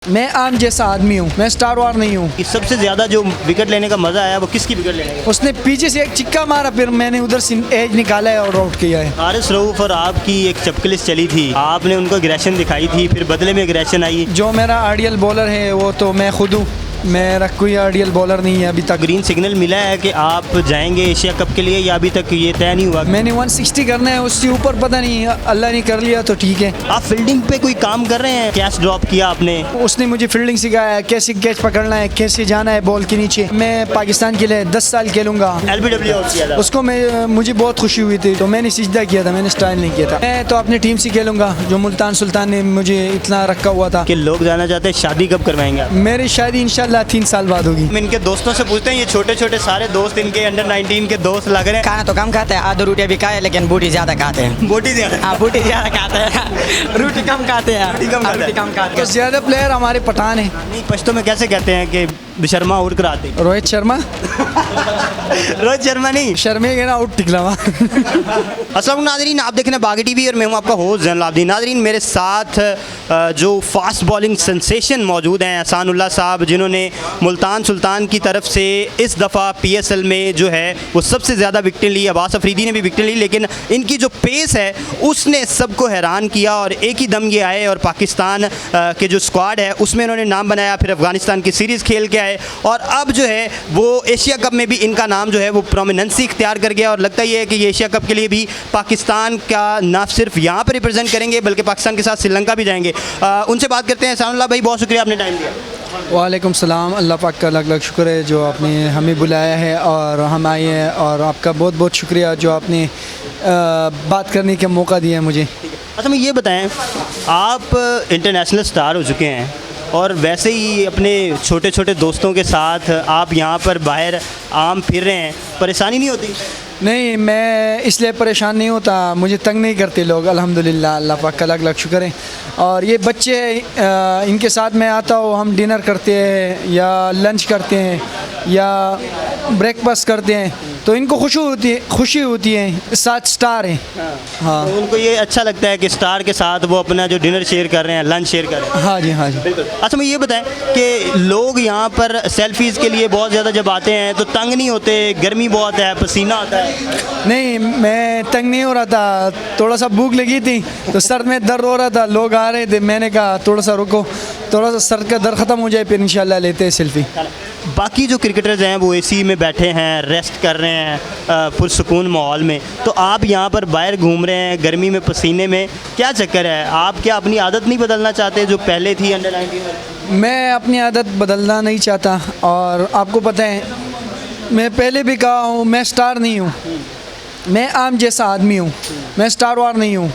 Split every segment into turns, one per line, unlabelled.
मैं आम जैसा आदमी हूँ, मैं स्टार वार नहीं हूँ।
कि सबसे ज़्यादा जो विकेट लेने का मज़ा आया वो किसकी विकेट लेने का?
उसने पीछे से एक चिक्का मारा, फिर मैंने उधर से एज निकाला है और आउट किया है।
हारिस रऊफ और आपकी एक चपकलिस चली थी, आपने उनको एग्रेशन दिखाई थी, फिर बदले में एग्रेशन आई।
जो मेरा आइडियल बॉलर है वो तो मैं खुद हूँ, मेरा कोई आइडियल बॉलर नहीं है अभी तक।
ग्रीन सिग्नल मिला है कि आप जाएंगे एशिया कप के लिए या अभी तक ये तय नहीं हुआ?
मैंने 160 करना है, उससे ऊपर पता नहीं, अल्लाह ने कर लिया तो ठीक है।
आप फील्डिंग पे कोई काम कर रहे हैं? कैच ड्रॉप किया आपने?
उसने मुझे फील्डिंग सिखाया है, कैसे कैच पकड़ना है, कैसे जाना है बॉल के नीचे। मैं पाकिस्तान के लिए 10 साल खेलूंगा।
LBW आउट किया था
उसको मुझे बहुत खुशी हुई थी, तो मैंने सिजदा किया था, मैंने स्टाइल नहीं किया था। मैं तो अपनी टीम से खेलूंगा, जो मुल्तान सुल्तान ने मुझे इतना रखा हुआ था।
कि लोग जाना चाहते हैं शादी कब करवाएंगे आप?
मेरी शादी इंशाल्लाह 3 साल बाद होगी।
हम इनके दोस्तों से पूछते हैं, ये छोटे छोटे सारे दोस्त इनके अंडर 19 के दोस्त लग रहे हैं।
खाना तो कम खाते हैं, आधो रोटियाँ भी खाए लेकिन बूटी ज़्यादा खाते हैं।
बोटी ज़्यादा
हाँ, बूटी ज़्यादा खाते हैं, रोटी कम खाते हैं।
रोटी कम खाते हैं।
रोटी कम खाते
तो
हैं।
ज़्यादा प्लेयर हमारे पठान है।
नहीं, पश्तो में कैसे कहते हैं कि शर्मा आउट कराते?
रोहित शर्मा
रोहित शर्मा नहीं,
शर्मे के ना आउट टिकलावा।
अस्सलाम नाज़रीन, आप देख रहे हैं बागी टीवी और मैं हूं आपका होस्ट ज़ैनुल आबिदीन। नाज़रीन, मेरे साथ जो फास्ट बॉलिंग सेंसेशन मौजूद हैं एहसानुल्लाह साहब, जिन्होंने मुल्तान सुल्तान की तरफ से इस दफ़ा PSL में जो है वो सबसे ज़्यादा विकेटें ली। अब्बास अफरीदी ने भी विकेटें ली, लेकिन इनकी जो पेस है उसने सबको हैरान किया और एक ही दम ये आए और पाकिस्तान के जो स्क्वाड है उसमें इन्होंने नाम बनाया। फिर अफ़गानिस्तान की सीरीज़ खेल के आए और अब जो है वो एशिया कप में भी इनका नाम जो है वो प्रोमिनेंसी इख्तियार कर गया। और लगता ही है कि ये एशिया कप के लिए भी पाकिस्तान का ना सिर्फ यहाँ पर रिप्रेजेंट करेंगे बल्कि पाकिस्तान के साथ श्रीलंका भी जाएंगे। उनसे बात करते हैं। एहसानुल्लाह भाई, बहुत शुक्रिया आपने टाइम दिया।
वालेकुम सलाम, अल्लाह पाक का लाख लाख शुक्र है जो आपने हमें बुलाया है और हम आए हैं, और आपका बहुत बहुत शुक्रिया जो आपने बात करने का मौका दिया है मुझे।
अच्छा, मैं ये बताएं, आप इंटरनेशनल स्टार हो चुके हैं और वैसे ही अपने छोटे छोटे दोस्तों के साथ आप यहाँ पर बाहर आम फिर रहे हैं, परेशानी नहीं होती?
नहीं, मैं इसलिए परेशान नहीं होता, मुझे तंग नहीं करते लोग, अल्हम्दुलिल्लाह, अल्लाह पाक का लाख लाख शुक्र है। और ये बच्चे इनके साथ मैं आता हूँ, हम डिनर करते हैं या लंच करते हैं या ब्रेकफास्ट करते हैं, तो इनको खुशी होती है, साथ स्टार हैं। हाँ,
तो उनको ये अच्छा लगता है कि स्टार के साथ वो अपना जो डिनर शेयर कर रहे हैं, लंच शेयर कर रहे हैं।
हाँ जी, हाँ जी।
बिल्कुल। अच्छा, मैं ये बताएं कि लोग यहाँ पर सेल्फीज़ के लिए बहुत ज़्यादा जब आते हैं तो तंग नहीं होते? गर्मी बहुत है, पसीना आता है।
नहीं, मैं तंग नहीं हो रहा था, थोड़ा सा भूख लगी थी तो सर में दर्द हो रहा था, लोग आ रहे थे, मैंने कहा थोड़ा सा रुको, थोड़ा सा सर का दर्द ख़त्म हो जाए, फिर इंशाल्लाह लेते हैं सेल्फी।
बाकी जो क्रिकेटर्स हैं वो AC में बैठे हैं, रेस्ट कर रहे हैं पुरसुकून माहौल में, तो आप यहाँ पर बाहर घूम रहे हैं गर्मी में, पसीने में, क्या चक्कर है? आप क्या अपनी आदत नहीं बदलना चाहते जो पहले थी अंडर 19 में?
मैं अपनी आदत बदलना नहीं चाहता, और आपको पता है मैं पहले भी कहा हूँ, मैं स्टार नहीं हूँ, मैं आम जैसा आदमी हूँ, मैं स्टार वार नहीं हूँ।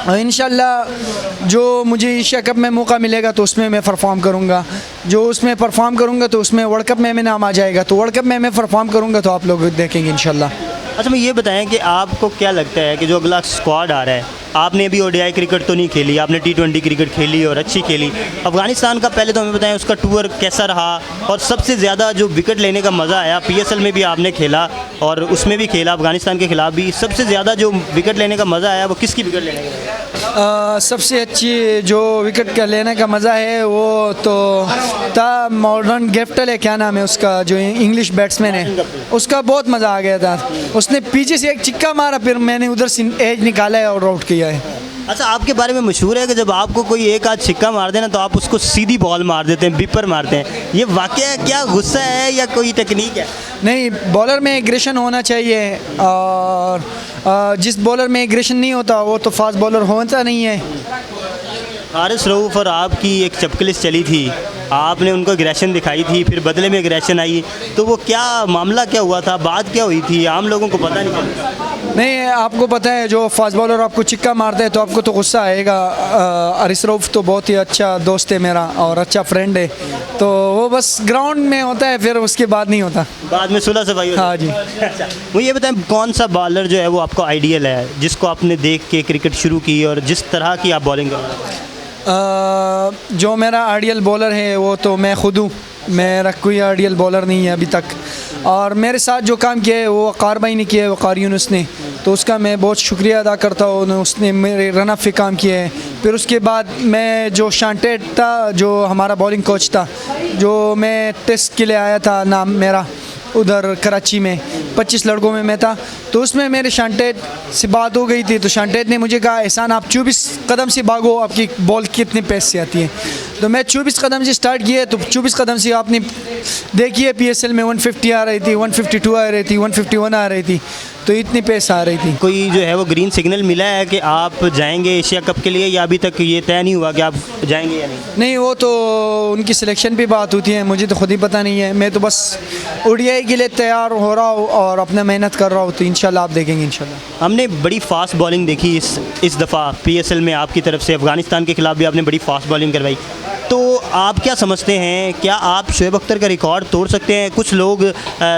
और इंशाल्लाह जो मुझे एशिया कप में मौका मिलेगा तो उसमें मैं परफॉर्म करूँगा, जो उसमें परफॉर्म करूँगा तो उसमें वर्ल्ड कप में नाम आ जाएगा, तो वर्ल्ड कप में मैं परफॉर्म करूँगा तो आप लोग देखेंगे इंशाल्लाह।
अच्छा, मैं ये बताएं कि आपको क्या लगता है कि जो अगला स्क्वाड आ रहा है, आपने अभी ODI क्रिकेट तो नहीं खेली, आपने T20 क्रिकेट खेली और अच्छी खेली, अफ़गानिस्तान का पहले तो हमें बताएं उसका टूर कैसा रहा और सबसे ज़्यादा जो विकेट लेने का मज़ा आया? PSL में भी आपने खेला और उसमें भी खेला अफ़गानिस्तान के ख़िलाफ़ भी, सबसे ज़्यादा जो विकेट लेने का मज़ा आया वो किसकी विकेट लेने का?
सबसे अच्छी जो विकेट का लेने का मज़ा है वो तो था मॉर्डन गेफ्टल है, क्या नाम है उसका, जो इंग्लिश बैट्समैन है, उसका बहुत मज़ा आ गया था। उसने पीछे से एक चिक्का मारा, फिर मैंने उधर से एज निकाला है और आउट किया है।
अच्छा, आपके बारे में मशहूर है कि जब आपको कोई एक आध छिक्का मार देना तो आप उसको सीधी बॉल मार देते हैं, बिपर मारते हैं, ये वाकया क्या गुस्सा है या कोई टेक्निक है?
नहीं, बॉलर में एग्रेशन होना चाहिए, और जिस बॉलर में एग्रेशन नहीं होता वो तो फास्ट बॉलर होता नहीं है।
हारिस रऊफ और आपकी एक चपकलिस चली थी, आपने उनको एग्रेशन दिखाई थी, फिर बदले में एग्रेशन आई, तो वो क्या मामला क्या हुआ था, बात क्या हुई थी, आम लोगों को पता नहीं चलता?
नहीं, आपको पता है जो फास्ट बॉलर आपको चिक्का मारते हैं तो आपको तो गुस्सा आएगा। हारिस रऊफ तो बहुत ही अच्छा दोस्त है मेरा और अच्छा फ्रेंड है, तो वो बस ग्राउंड में होता है, फिर उसके बाद नहीं होता, बाद में
सुलह सफाई।
हाँ जी।
अच्छा, वो ये बताएं कौन सा बॉलर जो है वो आपको आइडियल है, जिसको आपने देख के क्रिकेट शुरू की और जिस तरह की आप बॉलिंग कर रहे हैं?
जो मेरा आइडियल बॉलर है वो तो मैं खुद हूँ, मेरा कोई आइडियल बॉलर नहीं है अभी तक। और मेरे साथ जो काम किया है वो वक़ार भाई ने किया है, वक़ार यूनुस ने, तो उसका मैं बहुत शुक्रिया अदा करता हूँ। उसने मेरे रन अप पे काम किया है। फिर उसके बाद मैं जो शांटेड था, जो हमारा बॉलिंग कोच था, जो मैं टेस्ट के लिए आया था, नाम मेरा उधर कराची में 25 लड़कों में मैं था, तो उसमें मेरे शांटेड से बात हो गई थी। तो शांटेड ने मुझे कहा, एहसान आप 24 कदम से भागो, आपकी बॉल कितने पेस से आती है। तो मैं 24 कदम से स्टार्ट किया, तो 24 कदम से आपने देखिए PSL में 150 आ रही थी, 152 आ रही थी, 151 आ रही थी, तो इतनी पेस आ रही थी।
कोई जो है वो ग्रीन सिग्नल मिला है कि आप जाएंगे एशिया कप के लिए, या अभी तक ये तय नहीं हुआ कि आप जाएंगे या नहीं?
नहीं, वो तो उनकी सिलेक्शन पे बात होती है, मुझे तो खुद ही पता नहीं है। मैं तो बस ODI के लिए तैयार हो रहा हूँ और अपना मेहनत कर रहा हूँ, तो इंशाल्लाह आप देखेंगे इंशाल्लाह।
हमने बड़ी फास्ट बॉलिंग देखी इस दफ़ा PSL में आपकी तरफ से। अफ़गानिस्तान के ख़िलाफ़ भी आपने बड़ी फास्ट बॉलिंग करवाई, तो आप क्या समझते हैं, क्या आप शोएब अख्तर का रिकॉर्ड तोड़ सकते हैं? कुछ लोग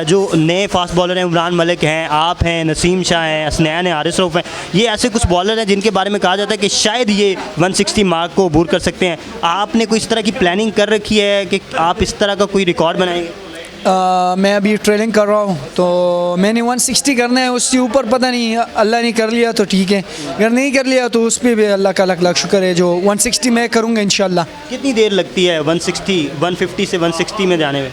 जो नए फास्ट बॉलर हैं, उमरान मलिक हैं, आप हैं, नसीम शाह हैं, हसनैन हैं, हारिस रऊफ़ हैं, ये ऐसे कुछ बॉलर हैं जिनके बारे में कहा जाता है कि शायद ये 160 मार्क को अबूर कर सकते हैं। आपने कोई इस तरह की प्लानिंग कर रखी है कि आप इस तरह का कोई रिकॉर्ड बनाएंगे?
मैं अभी ट्रेनिंग कर रहा हूँ, तो मैंने 160 करना है, उससे ऊपर पता नहीं, अल्लाह ने कर लिया तो ठीक है, अगर नहीं कर लिया तो उस पर भी अल्लाह का लाख लाख शुक्र है। जो 160 मैं करूँगा इंशाल्लाह।
कितनी देर लगती है 150 से 160 में जाने में?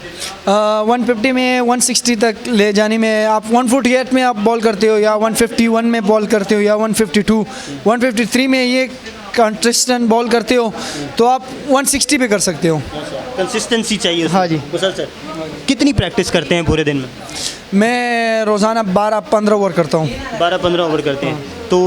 150 में 160 तक ले जाने में, आप 148 में आप बॉल करते हो, या 151 में बॉल करते हो, या 152, 153 में ये कंसिस्टेंट बॉल करते हो, तो आप 160 पे कर सकते हो।
कंसिस्टेंसी चाहिए उसमें।
हाँ जी।
सर कितनी प्रैक्टिस करते हैं पूरे दिन में?
मैं रोज़ाना 12-15 ओवर करता हूँ।
12-15 ओवर करते हैं, तो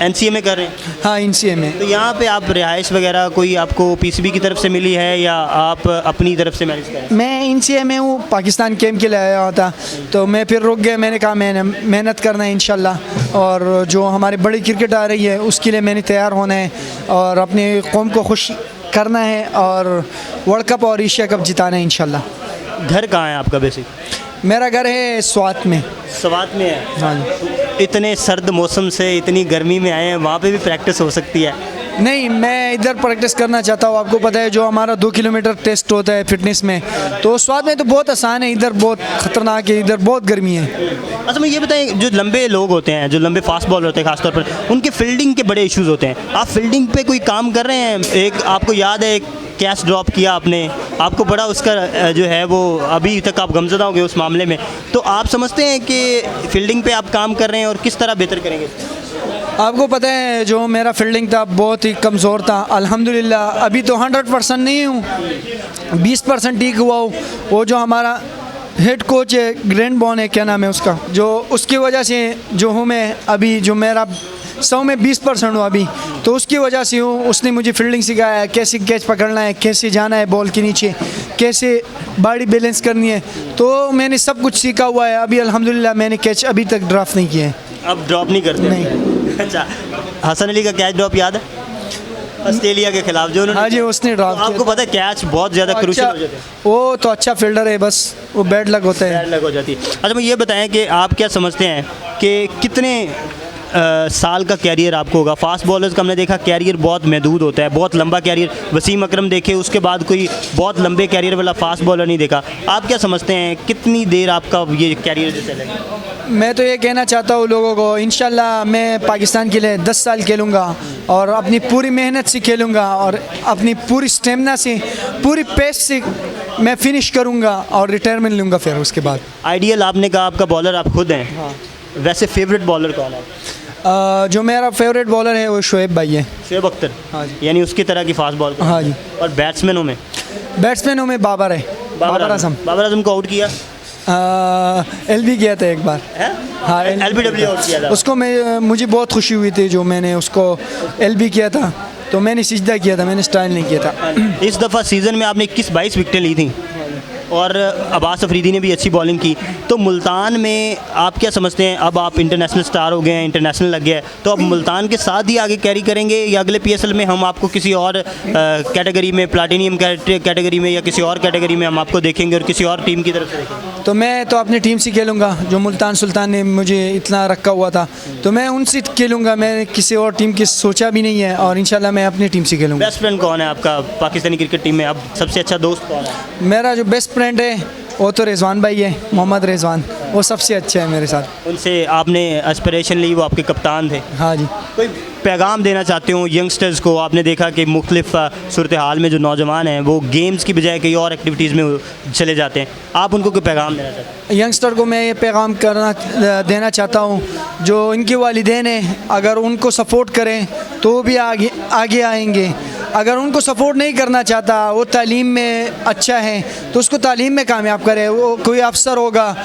NCA में कर रहे हैं?
हाँ, NCA में।
तो यहाँ पे आप रिहाइश वगैरह कोई आपको PCB की तरफ से मिली है, या आप अपनी तरफ से मैनेज करें?
मैं NCA में हूँ, पाकिस्तान कैंप के लिए आया हुआ था, तो मैं फिर रुक गया। मैंने कहा मैंने मेहनत करना है इंशाल्लाह, और जो हमारी बड़ी क्रिकेट आ रही है उसके लिए मैंने तैयार होना है और अपनी कौम को खुश करना है, और वर्ल्ड कप और एशिया कप जिताना है इंशाल्लाह।
घर कहाँ है आपका बेसिक?
मेरा घर है स्वात में।
स्वात में है?
हाँ जी।
इतने सर्द मौसम से इतनी गर्मी में आए हैं, वहाँ पे भी प्रैक्टिस हो सकती है?
नहीं, मैं इधर प्रैक्टिस करना चाहता हूँ। आपको पता है जो हमारा 2 किलोमीटर टेस्ट होता है फिटनेस में, तो स्वाद में तो बहुत आसान है, इधर बहुत ख़तरनाक है, इधर बहुत गर्मी है।
अच्छा, मैं ये बताएं, जो लंबे लोग होते हैं, जो लंबे फास्ट बॉलर होते हैं खासतौर पर, उनके फील्डिंग के बड़े इश्यूज़ होते हैं। आप फील्डिंग पे कोई काम कर रहे हैं? एक आपको याद है, एक कैच ड्रॉप किया आपने, आपको बड़ा उसका जो है वो अभी तक आप गमज़दा हो गए उस मामले में, तो आप समझते हैं कि फील्डिंग पे आप काम कर रहे हैं और किस तरह बेहतर करेंगे?
आपको पता है जो मेरा फील्डिंग था बहुत ही कमज़ोर था। अल्हम्दुलिल्लाह अभी तो 100% नहीं हूँ, 20% ठीक हुआ हूँ। वो जो हमारा हेड कोच है, ग्रैंड बॉन है, क्या नाम है उसका, जो उसकी वजह से जो हूँ मैं अभी, जो मेरा 100 में 20% हुआ अभी, तो उसकी वजह से हूँ। उसने मुझे फील्डिंग सिखाया है, कैसे कैच पकड़ना है, कैसे जाना है बॉल के नीचे, कैसे बॉडी बैलेंस करनी है, तो मैंने सब कुछ सीखा हुआ है। अभी अल्हम्दुलिल्लाह मैंने कैच अभी तक ड्रॉप नहीं किया है।
अब ड्रॉप नहीं करते?
नहीं।
अच्छा, हसन अली का कैच ड्रॉप याद है ऑस्ट्रेलिया के खिलाफ जो उन्होंने?
हाँ जी, उसने ड्रॉप किया।
आपको पता है कैच बहुत ज़्यादा क्रूशियल हो जाते हैं।
वो तो अच्छा फील्डर है, बस वो बैड लक होता है।
बैड लक हो जाती है। अच्छा, मैं ये बताएं कि आप क्या समझते हैं कि कितने साल का कैरियर आपको होगा? फास्ट बॉलर्स का हमने देखा कैरियर बहुत महदूद होता है, बहुत लंबा कैरियर। वसीम अकरम देखे, उसके बाद कोई बहुत लंबे कैरियर वाला फास्ट बॉलर नहीं देखा। आप क्या समझते हैं कितनी देर आपका ये कैरियर जो चलेगा?
मैं तो ये कहना चाहता हूँ लोगों को, इंशाल्लाह मैं पाकिस्तान के लिए 10 साल खेलूँगा और अपनी पूरी मेहनत से खेलूँगा और अपनी पूरी स्टेमिना से, पूरी पेस से मैं फिनिश करूँगा और रिटायरमेंट लूँगा फिर उसके बाद।
आइडियल आपने कहा आपका बॉलर आप खुद हैं।
हाँ।
वैसे फेवरेट बॉलर कौन है?
जो मेरा फेवरेट बॉलर है वो शोएब भाई है।
शोएब अख्तर?
हाँ जी।
यानी उसकी तरह की फास्ट बॉल?
हाँ जी।
और बैट्समैनों में?
बैट्समैनों में बाबर है, बाबर आजम।
बाबर आजम को आउट किया?
LB किया था एक बार। हाँ,
LBW आउट किया था
उसको। मुझे बहुत खुशी हुई थी जो मैंने उसको LB किया था, तो मैंने सिजदा किया था, मैंने स्टाइल नहीं किया था।
इस दफ़ा सीज़न में आपने 21-22 विकेटें ली थी और अब्बास अफरीदी ने भी अच्छी बॉलिंग की, तो मुल्तान में आप क्या समझते हैं? अब आप इंटरनेशनल स्टार हो गए हैं, इंटरनेशनल लग गया है, तो अब मुल्तान के साथ ही आगे कैरी करेंगे, या अगले PSL में हम आपको किसी और कैटेगरी में, प्लाटिनियम कैटेगरी में या किसी और कैटेगरी में हम आपको देखेंगे और किसी और टीम की तरफ से देखेंगे?
तो मैं तो अपनी टीम से खेलूँगा, जो मुल्तान सुल्तान ने मुझे इतना रखा हुआ था, तो मैं उनसे खेलूँगा। मैं किसी और टीम की सोचा भी नहीं है और इंशाल्लाह मैं अपनी टीम से खेलूँगा।
बेस्ट फ्रेंड कौन है आपका पाकिस्तानी क्रिकेट टीम में? अब सबसे अच्छा दोस्त कौन है?
मेरा जो बेस्ट फ्रेंड है वो तो रिजवान भाई है, मोहम्मद रिजवान, वो सबसे अच्छे हैं मेरे साथ।
उनसे आपने एस्पिरेशन ली, वो आपके कप्तान थे।
हाँ जी।
कोई पैगाम देना चाहते हो यंगस्टर्स को? आपने देखा कि मुख्तलिफ सूरत हाल में जो नौजवान हैं वो गेम्स की बजाय कई और एक्टिविटीज़ में चले जाते हैं, आप उनको कोई पैगाम देना चाहते हैं?
यंगस्टर को मैं ये पैगाम देना चाहता हूँ, जो इनके वालिदैन हैं अगर उनको सपोर्ट करें तो वो भी आगे आएंगे। अगर उनको सपोर्ट नहीं करना चाहता, वो तालीम में अच्छा है तो उसको तालीम में कामयाब करे। वो कोई अफसर होगा,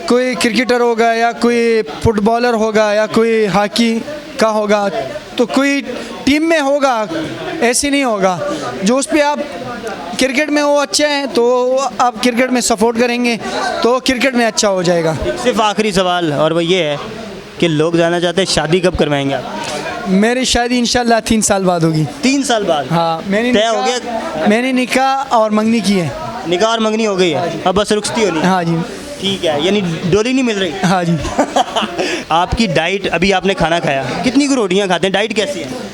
कोई क्रिकेटर होगा, या कोई फुटबॉलर होगा, या कोई हॉकी का होगा, तो कोई टीम में होगा, ऐसे नहीं होगा। जो उस पर आप क्रिकेट में वो अच्छे हैं तो आप क्रिकेट में सपोर्ट करेंगे तो क्रिकेट में अच्छा हो जाएगा।
सिर्फ आखिरी सवाल और वो ये है कि लोग जानना चाहते हैं शादी कब करवाएंगे आप?
मेरी शादी इंशाल्लाह 3 साल बाद होगी।
3 साल बाद?
हाँ,
तय हो गया?
मैंने निकाह और मंगनी की है।
निकाह और मंगनी हो गई है, अब बस रुखसती होनी है।
हाँ जी।
ठीक है, यानी डोली नहीं मिल रही?
हाँ जी।
आपकी डाइट, अभी आपने खाना खाया, कितनी की रोटियां खाते हैं, डाइट कैसी है?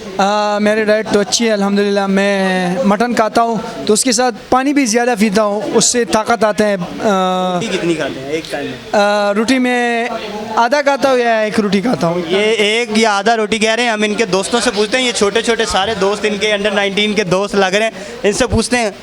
मेरी डाइट तो अच्छी है अल्हम्दुलिल्लाह। मैं मटन खाता हूँ तो उसके साथ पानी भी ज़्यादा पीता हूँ, उससे ताकत आता है।
रोटी कितनी खाते हैं एक टाइम में?
रोटी में आधा खाता हूँ या 1 रोटी खाता हूँ।
ये 1 या आधा रोटी कह रहे हैं। हम इनके दोस्तों से पूछते हैं, ये छोटे छोटे सारे दोस्त इनके अंडर 19 के दोस्त लग रहे हैं, इनसे पूछते हैं।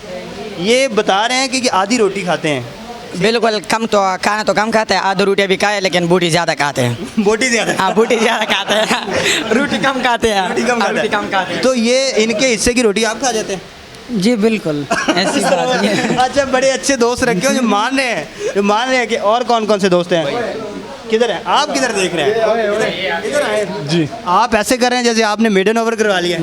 ये बता रहे हैं कि आधी रोटी खाते हैं।
बिल्कुल कम, तो खाना तो कम खाते हैं, आधो रोटियाँ भी खाए लेकिन बूटी ज़्यादा खाते हैं।
बोटी ज़्यादा?
हाँ, बूटी ज़्यादा खाते हैं, रोटी कम खाते हैं।
रोटी कम
रोटी कम खाते हैं।
तो ये इनके हिस्से की रोटी आप खा जाते हैं?
जी बिल्कुल, ऐसी बात नहीं है।
अच्छा, बड़े अच्छे दोस्त रखे हो जो मान रहे हैं, कि और कौन कौन से दोस्त हैं? किधर है आप? किधर देख रहे हैं? इधर आए
जी।
आप ऐसे कर रहे हैं जैसे आपने मेडन ओवर करवा लिया।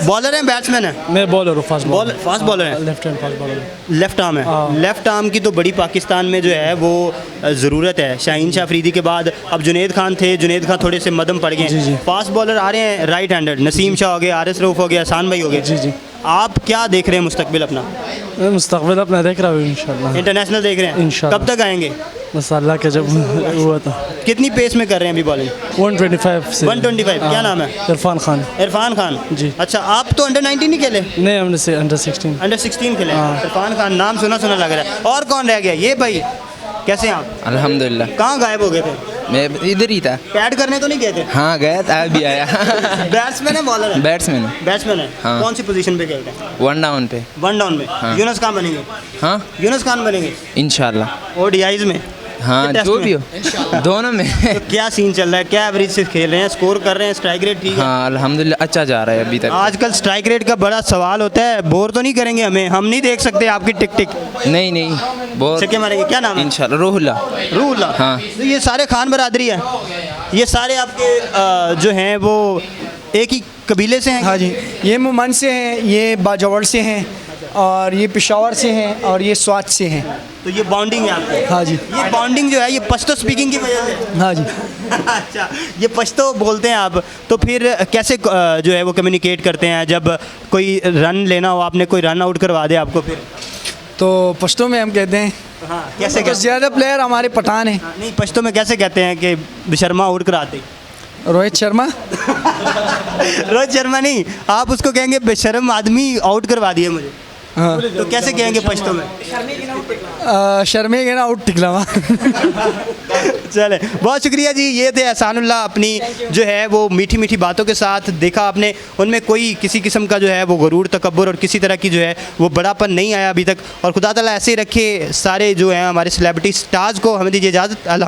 बॉलर हैं बैट्समैन है?
मैं बॉलर हूँ, फास्ट
फास्ट बॉलर है,
left hand fast bowler.
Left arm है। लेफ्ट आर्म की तो बड़ी पाकिस्तान में जो है वो ज़रूरत है। शाहीन शाह अफरीदी के बाद अब जुनेद खान थे, जुनेद खान थोड़े से मदम पड़ गए। फास्ट बॉलर आ रहे हैं राइट हैंडर, नसीम शाह हो गए, आरिस रऊफ हो गया, एहसान भाई हो गए।
जी।
आप क्या देख रहे हैं मुस्तकबिल अपना?
मैं मुस्तकबिल अपना देख रहा हूँ इंशाल्लाह।
इंटरनेशनल देख रहे हैं?
इंशाल्लाह।
कब तक आएंगे?
बस अल्लाह का जब हुआ था।
कितनी पेस में कर रहे हैं अभी बॉलिंग?
125 से
125। क्या नाम है?
इरफान खान।
इरफान खान
जी।
अच्छा, आप तो अंडर 19 नहीं खेले?
नहीं, हमने से अंडर 16।
अंडर 16 खेले। इरफान खान नाम सुना सुना लग रहा है। और कौन रह गया? ये भाई, कैसे हैं आप?
अल्हम्दुलिल्लाह।
कहाँ गायब हो गए थे?
मैं इधर ही था।
पैड करने तो नहीं गए थे?
हाँ गया था, अभी आया।
बैट्समैन है बॉलर है?
बैट्समैन।
बैट्समैन है।
हाँ।
कौन सी पोजीशन पे खेलते हैं?
1 डाउन पे।
1 डाउन में। यूनुस खान बनेंगे?
हाँ
यूनुस खान बनेंगे
इंशाल्लाह।
ओडीआईज में?
हाँ
टेस्ट
जो
में?
भी हो, दोनों में।
तो क्या सीन चल रहा है? क्या एवरेज से खेल रहे हैं? स्कोर कर रहे हैं? स्ट्राइक रेट ठीक है?
हाँ अल्हम्दुलिल्लाह अच्छा जा रहा है अभी तक।
आजकल स्ट्राइक रेट का बड़ा सवाल होता है, बोर तो नहीं करेंगे हमें? हम नहीं देख सकते आपकी टिक टिक?
नहीं नहीं बहुत
छक्के मारेंगे? क्या नाम है?
इंशाल्लाह। रोहुल्ला।
रूहुल्लाह।
हाँ।
तो ये सारे खान बरादरी है? ये सारे आपके जो हैं वो एक ही कबीले से हैं?
हाँ जी, ये मुमन से हैं, ये बाजौड़ से हैं, और ये पेशावर से हैं, और ये स्वात से हैं।
तो ये बॉन्डिंग है आपकी?
हाँ जी।
ये बॉन्डिंग जो है ये पश्तो स्पीकिंग की वजह से?
हाँ जी।
अच्छा, ये पश्तो बोलते हैं आप, तो फिर कैसे जो है वो कम्युनिकेट करते हैं जब कोई रन लेना हो, आपने कोई रन आउट करवा दे आपको फिर?
तो पश्तो में हम कहते हैं,
हाँ, कैसे
तो ज़्यादा प्लेयर हमारे पठान हैं।
नहीं, पश्तो में कैसे कहते हैं कि शर्मा आउट कराते?
रोहित शर्मा।
रोहित शर्मा नहीं, आप उसको कहेंगे बेशर्म आदमी आउट करवा दिए मुझे।
हाँ।
तो कैसे कहेंगे पश्तो में?
शर्मे के ना आउट टिकलावा।
चले, बहुत शुक्रिया जी। ये थे एहसानुल्लाह, अपनी जो है वो मीठी मीठी बातों के साथ देखा आपने, उनमें कोई किसी किस्म का जो है वो गुरूर, तकब्बुर और किसी तरह की जो है वो बड़ापन नहीं आया अभी तक। और खुदा ताला ऐसे ही रखे सारे जो हैं हमारे सेलिब्रिटी स्टार्स को। हमें दीजिए इजाज़त। अल्लाह।